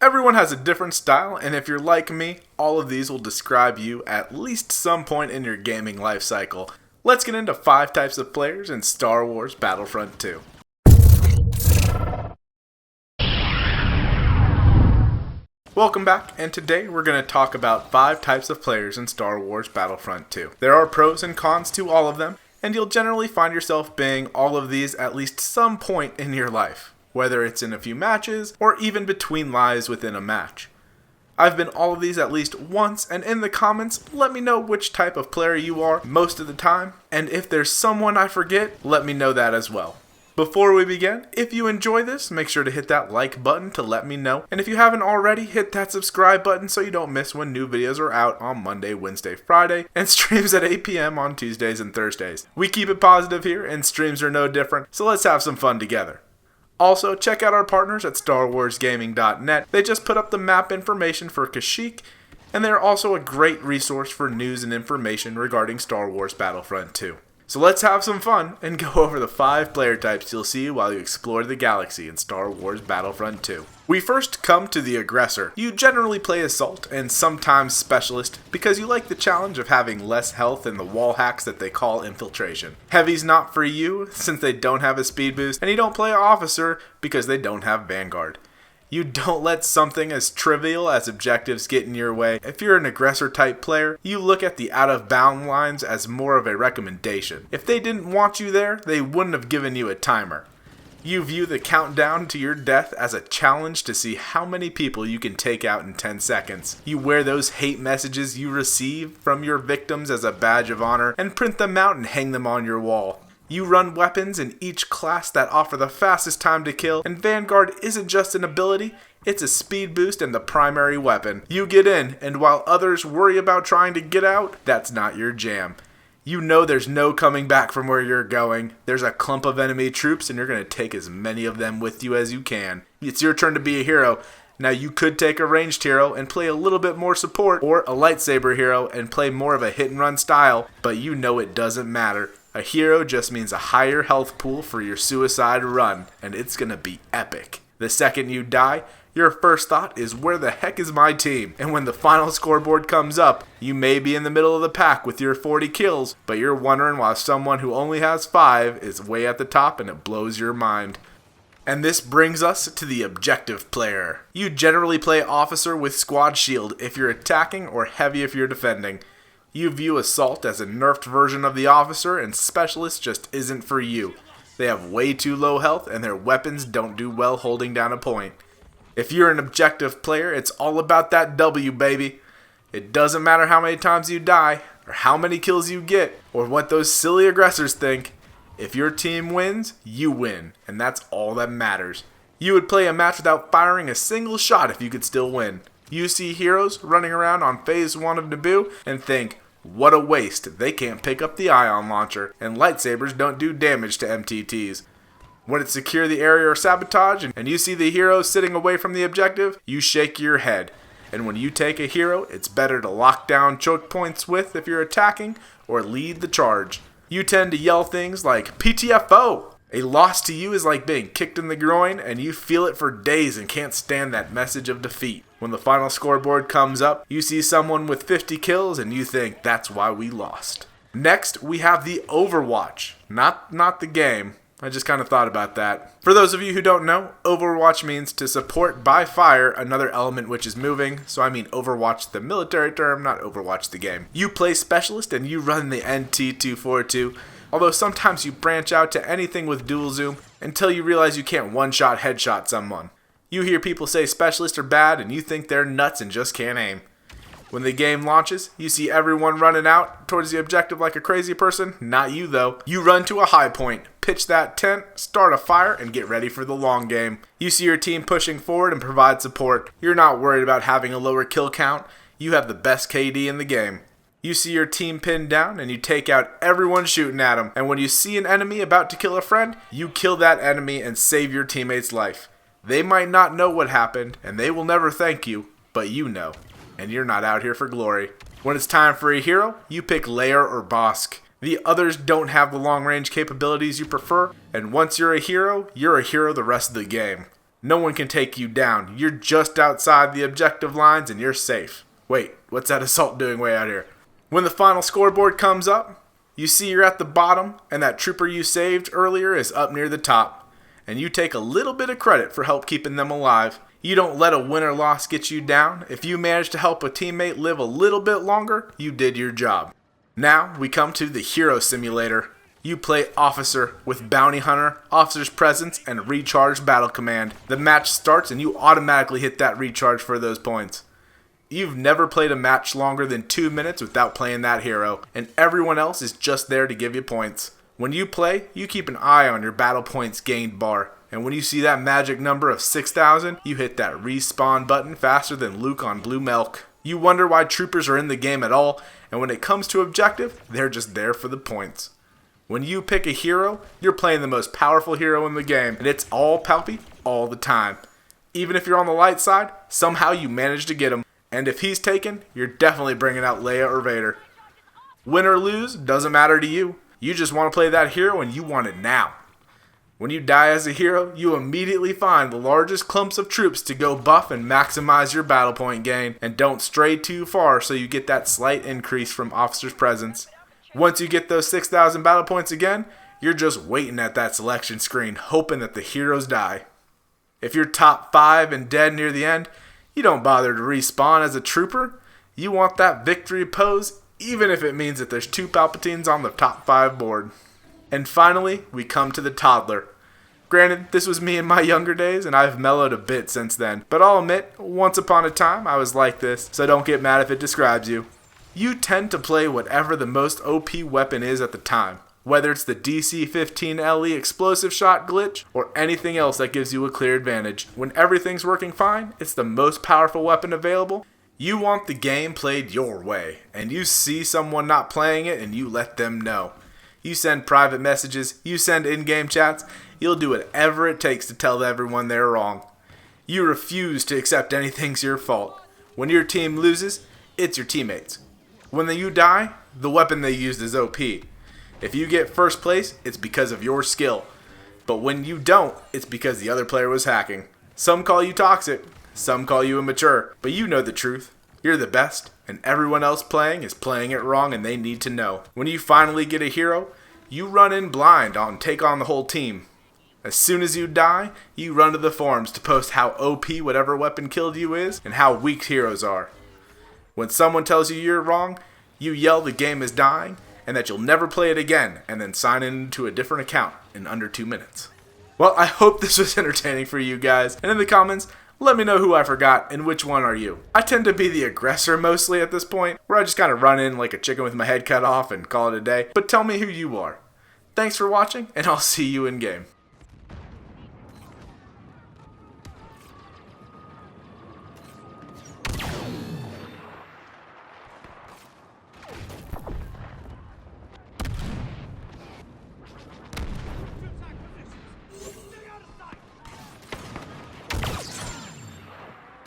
Everyone has a different style, and if you're like me, all of these will describe you at least some point in your gaming life cycle. Let's get into 5 types of players in Star Wars Battlefront 2. Welcome back, and today we're going to talk about 5 types of players in Star Wars Battlefront 2. There are pros and cons to all of them, and you'll generally find yourself being all of these at least some point in your life, whether it's in a few matches or even between lives within a match. I've been all of these at least once, and in the comments, let me know which type of player you are most of the time, and if there's someone I forget, let me know that as well. Before we begin, if you enjoy this, make sure to hit that like button to let me know, and if you haven't already, hit that subscribe button so you don't miss when new videos are out on Monday, Wednesday, Friday, and streams at 8 p.m. on Tuesdays and Thursdays. We keep it positive here, and streams are no different, so let's have some fun together. Also, check out our partners at StarWarsGaming.net. They just put up the map information for Kashyyyk, and they're also a great resource for news and information regarding Star Wars Battlefront 2. So let's have some fun and go over the 5 player types you'll see while you explore the galaxy in Star Wars Battlefront 2. We first come to the Aggressor. You generally play Assault and sometimes Specialist because you like the challenge of having less health and the wall hacks that they call Infiltration. Heavy's not for you since they don't have a speed boost, and you don't play Officer because they don't have Vanguard. You don't let something as trivial as objectives get in your way. If you're an Aggressor type player, you look at the out of bound lines as more of a recommendation. If they didn't want you there, they wouldn't have given you a timer. You view the countdown to your death as a challenge to see how many people you can take out in 10 seconds. You wear those hate messages you receive from your victims as a badge of honor and print them out and hang them on your wall. You run weapons in each class that offer the fastest time to kill, and Vanguard isn't just an ability, it's a speed boost and the primary weapon. You get in, and while others worry about trying to get out, that's not your jam. You know there's no coming back from where you're going. There's a clump of enemy troops, and you're going to take as many of them with you as you can. It's your turn to be a hero. Now you could take a ranged hero and play a little bit more support, or a lightsaber hero and play more of a hit and run style, but you know it doesn't matter. A hero just means a higher health pool for your suicide run, and it's gonna be epic. The second you die, your first thought is where the heck is my team? And when the final scoreboard comes up, you may be in the middle of the pack with your 40 kills, but you're wondering why someone who only has 5 is way at the top, and it blows your mind. And this brings us to the Objective player. You generally play Officer with Squad Shield if you're attacking, or Heavy if you're defending. You view Assault as a nerfed version of the Officer, and Specialist just isn't for you. They have way too low health, and their weapons don't do well holding down a point. If you're an Objective player, it's all about that W, baby. It doesn't matter how many times you die, or how many kills you get, or what those silly aggressors think. If your team wins, you win, and that's all that matters. You would play a match without firing a single shot if you could still win. You see heroes running around on Phase 1 of Naboo and think, what a waste, they can't pick up the ion launcher, and lightsabers don't do damage to MTTs. When it's secure the area or sabotage, and you see the hero sitting away from the objective, you shake your head. And when you take a hero, it's better to lock down choke points with if you're attacking, or lead the charge. You tend to yell things like, PTFO! A loss to you is like being kicked in the groin, and you feel it for days and can't stand that message of defeat. When the final scoreboard comes up, you see someone with 50 kills and you think, that's why we lost. Next, we have the Overwatch. Not the game. I just kind of thought about that. For those of you who don't know, Overwatch means to support by fire another element which is moving, so I mean Overwatch the military term, not Overwatch the game. You play Specialist and you run the NT242, although sometimes you branch out to anything with dual zoom until you realize you can't one-shot headshot someone. You hear people say Specialists are bad and you think they're nuts and just can't aim. When the game launches, you see everyone running out towards the objective like a crazy person. Not you though. You run to a high point, pitch that tent, start a fire, and get ready for the long game. You see your team pushing forward and provide support. You're not worried about having a lower kill count. You have the best KD in the game. You see your team pinned down and you take out everyone shooting at them. And when you see an enemy about to kill a friend, you kill that enemy and save your teammate's life. They might not know what happened, and they will never thank you, but you know, and you're not out here for glory. When it's time for a hero, you pick Leia or Bossk. The others don't have the long-range capabilities you prefer, and once you're a hero the rest of the game. No one can take you down. You're just outside the objective lines and you're safe. Wait, what's that assault doing way out here? When the final scoreboard comes up, you see you're at the bottom and that trooper you saved earlier is up near the top. And you take a little bit of credit for help keeping them alive. You don't let a win or loss get you down. If you manage to help a teammate live a little bit longer, you did your job. Now we come to the Hero Simulator. You play Officer with Bounty Hunter, Officer's Presence, and Recharge Battle Command. The match starts and you automatically hit that recharge for those points. You've never played a match longer than 2 minutes without playing that hero, and everyone else is just there to give you points. When you play, you keep an eye on your battle points gained bar, and when you see that magic number of 6,000, you hit that respawn button faster than Luke on blue milk. You wonder why troopers are in the game at all, and when it comes to objective, they're just there for the points. When you pick a hero, you're playing the most powerful hero in the game, and it's all palpy all the time. Even if you're on the light side, somehow you manage to get him, and if he's taken, you're definitely bringing out Leia or Vader. Win or lose, doesn't matter to you. You just want to play that hero and you want it now. When you die as a hero, you immediately find the largest clumps of troops to go buff and maximize your battle point gain, and don't stray too far so you get that slight increase from Officer's Presence. Once you get those 6,000 battle points again, you're just waiting at that selection screen, hoping that the heroes die. If you're top 5 and dead near the end, you don't bother to respawn as a trooper. You want that victory pose, even if it means that there's 2 Palpatines on the top 5 board. And finally, we come to the Toddler. Granted, this was me in my younger days, and I've mellowed a bit since then, but I'll admit, once upon a time, I was like this, so don't get mad if it describes you. You tend to play whatever the most OP weapon is at the time, whether it's the DC-15LE explosive shot glitch or anything else that gives you a clear advantage. When everything's working fine, it's the most powerful weapon available. You want the game played your way, and you see someone not playing it and you let them know. You send private messages, you send in-game chats, you'll do whatever it takes to tell everyone they're wrong. You refuse to accept anything's your fault. When your team loses, it's your teammates. When you die, the weapon they used is OP. If you get first place, it's because of your skill. But when you don't, it's because the other player was hacking. Some call you toxic, some call you immature, but you know the truth. You're the best, and everyone else playing is playing it wrong and they need to know. When you finally get a hero, you run in blind and take on the whole team. As soon as you die, you run to the forums to post how OP whatever weapon killed you is and how weak heroes are. When someone tells you you're wrong, you yell the game is dying and that you'll never play it again, and then sign into a different account in under 2 minutes. Well, I hope this was entertaining for you guys, and in the comments, let me know who I forgot and which one are you. I tend to be the aggressor mostly at this point, where I just kind of run in like a chicken with my head cut off and call it a day, but tell me who you are. Thanks for watching, and I'll see you in game.